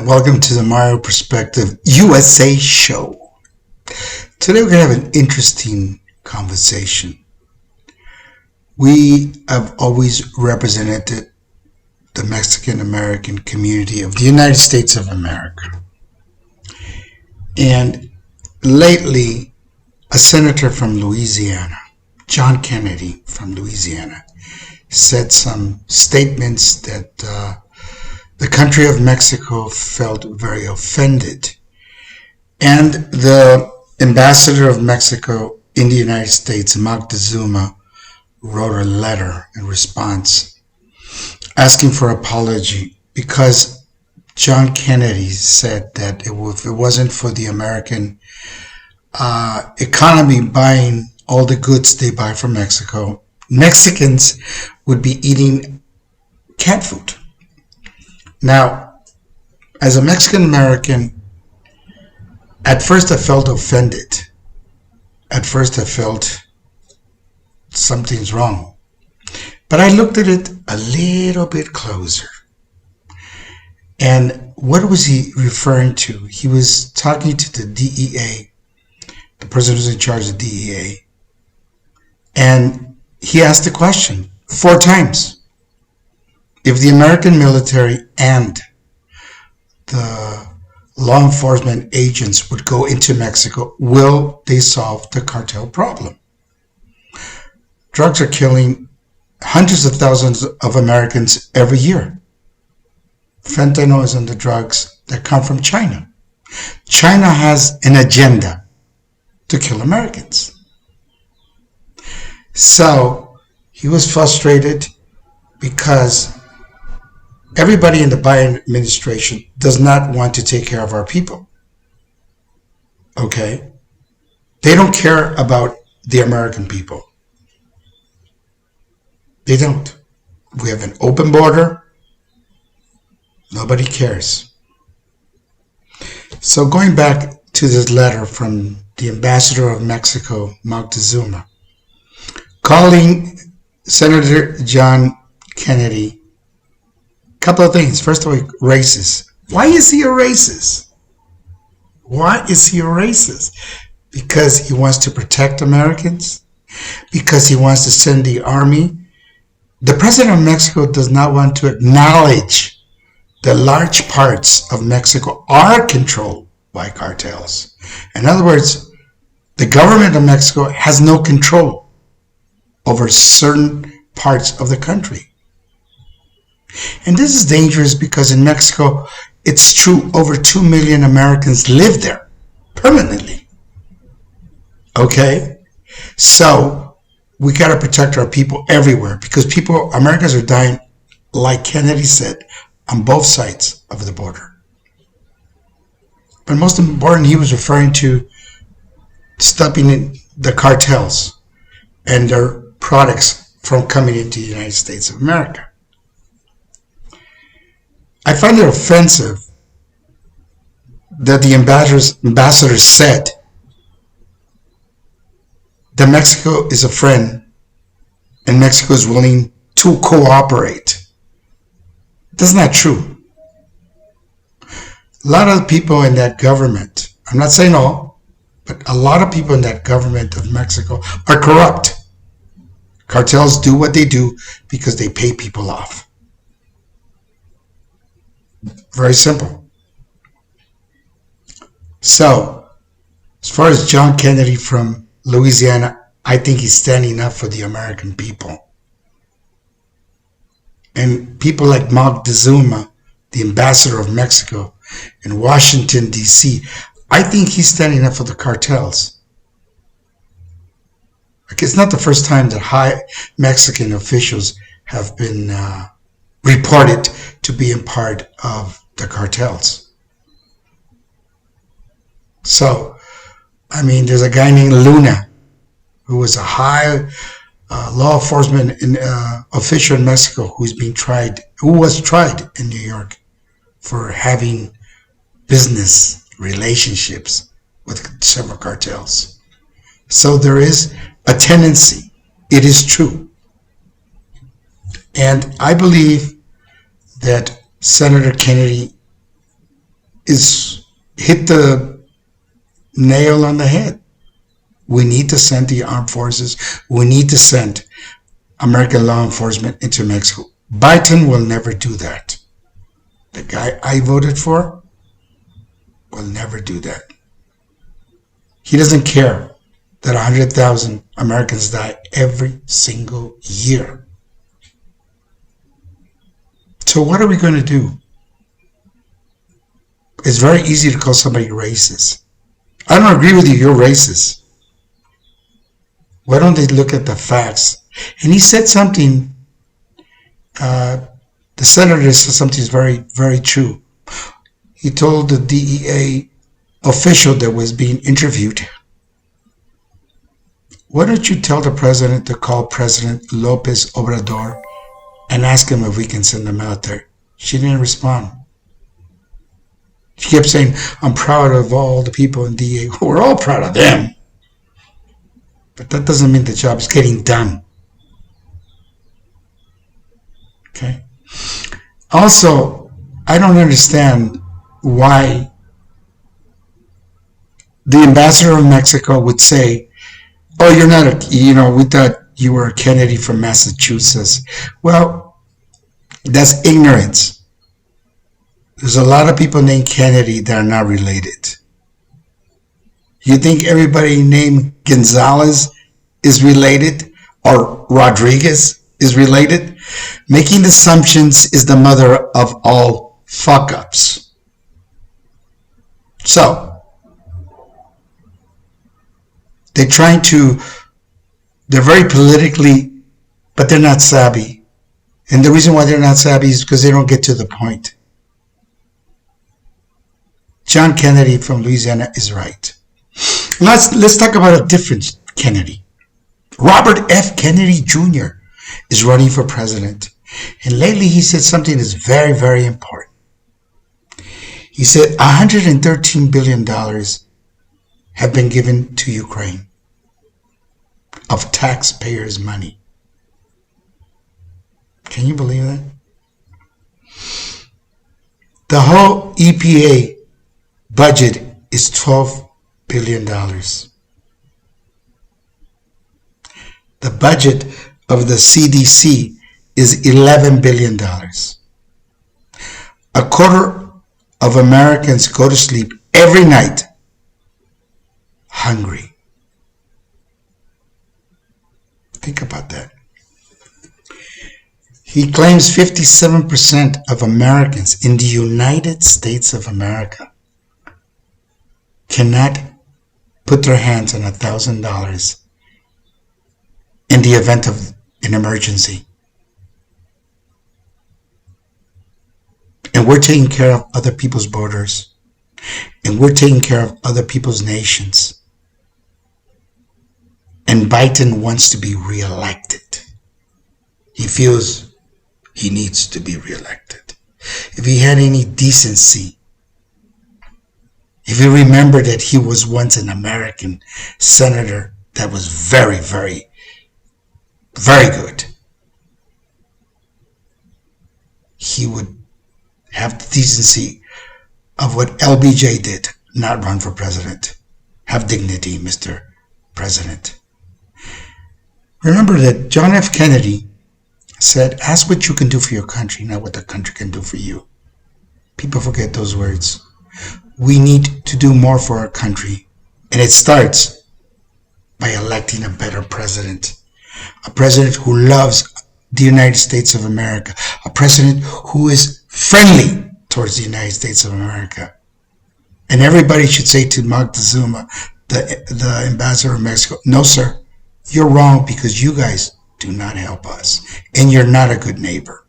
welcome to the Mario Perspective USA show. Today we're going to have an interesting conversation. We have always represented the Mexican American community of the United States of America. And lately, a senator from Louisiana, John Kennedy from Louisiana, said some statements that the country of Mexico felt very offended. And the ambassador of Mexico in the United States, Moctezuma, wrote a letter in response asking for apology because John Kennedy said that if it wasn't for the American economy buying all the goods they buy from Mexico, Mexicans would be eating cat food. Now, as a Mexican American, at first I felt offended. At first I felt something's wrong. But I looked at it a little bit closer. And what was he referring to? He was talking to the DEA, the person who's in charge of the DEA. And he asked the question 4 times. If the American military and the law enforcement agents would go into Mexico, will they solve the cartel problem? Drugs are killing hundreds of thousands of Americans every year. Fentanyl is in the drugs that come from China. China has an agenda to kill Americans. So he was frustrated because everybody in the Biden administration does not want to take care of our people. Okay? They don't care about the American people. They don't. We have an open border. Nobody cares. So going back to this letter from the ambassador of Mexico, Moctezuma, calling Senator John Kennedy, couple of things. First of all, racist. Why is he a racist? Why is he a racist? Because he wants to protect Americans? Because he wants to send the army? The president of Mexico does not want to acknowledge that large parts of Mexico are controlled by cartels. In other words, the government of Mexico has no control over certain parts of the country. And this is dangerous because in Mexico, it's true, over 2 million Americans live there permanently. Okay? So we got to protect our people everywhere because Americans are dying, like Kennedy said, on both sides of the border. But most important, he was referring to stopping the cartels and their products from coming into the United States of America. I find it offensive that the ambassador said that Mexico is a friend and Mexico is willing to cooperate. That's not true. A lot of people in that government, I'm not saying all, but a lot of people in that government of Mexico are corrupt. Cartels do what they do because they pay people off. Very simple. So, as far as John Kennedy from Louisiana, I think he's standing up for the American people. And people like Moctezuma, the ambassador of Mexico in Washington, D.C., I think he's standing up for the cartels. Like, it's not the first time that high Mexican officials have been reported to being part of the cartels. So, I mean, there's a guy named Luna who was a high law enforcement official in Mexico who was tried in New York for having business relationships with several cartels. So there is a tendency. It is true. And I believe that Senator Kennedy is hit the nail on the head. We need to send the armed forces. We need to send American law enforcement into Mexico. Biden will never do that. The guy I voted for will never do that. He doesn't care that 100,000 Americans die every single year. So what are we going to do? It's very easy to call somebody racist. I don't agree with you, you're racist. Why don't they look at the facts? And he said something, the senator said something very, very true. He told the DEA official that was being interviewed, why don't you tell the president to call President Lopez Obrador and ask him if we can send them out there? She didn't respond. She kept saying, I'm proud of all the people in DEA. We're all proud of them. But that doesn't mean the job is getting done. Okay. Also, I don't understand why the ambassador of Mexico would say, oh, you're not we thought you were a Kennedy from Massachusetts. Well, that's ignorance. There's a lot of people named Kennedy that are not related. You think everybody named Gonzalez is related or Rodriguez is related? Making assumptions is the mother of all fuck-ups. So, they're very politically, but they're not savvy. And the reason why they're not savvy is because they don't get to the point. John Kennedy from Louisiana is right. Let's talk about a different Kennedy. Robert F. Kennedy Jr. is running for president. And lately he said something that's very, very important. He said $113 billion have been given to Ukraine of taxpayers' money. Can you believe that? The whole EPA budget is $12 billion. The budget of the CDC is $11 billion. A quarter of Americans go to sleep every night hungry. Think about that. He claims 57% of Americans in the United States of America cannot put their hands on $1,000 in the event of an emergency. And we're taking care of other people's borders. And we're taking care of other people's nations. And Biden wants to be reelected. He feels he needs to be reelected. If he had any decency, if you remember that he was once an American senator that was very, very, very good, he would have the decency of what LBJ did, not run for president. Have dignity, Mr. President. Remember that John F. Kennedy said, ask what you can do for your country, not what the country can do for you. People forget those words. We need to do more for our country. And it starts by electing a better president. A president who loves the United States of America. A president who is friendly towards the United States of America. And everybody should say to Moctezuma, the ambassador of Mexico, no, sir, you're wrong because you guys do not help us. And you're not a good neighbor.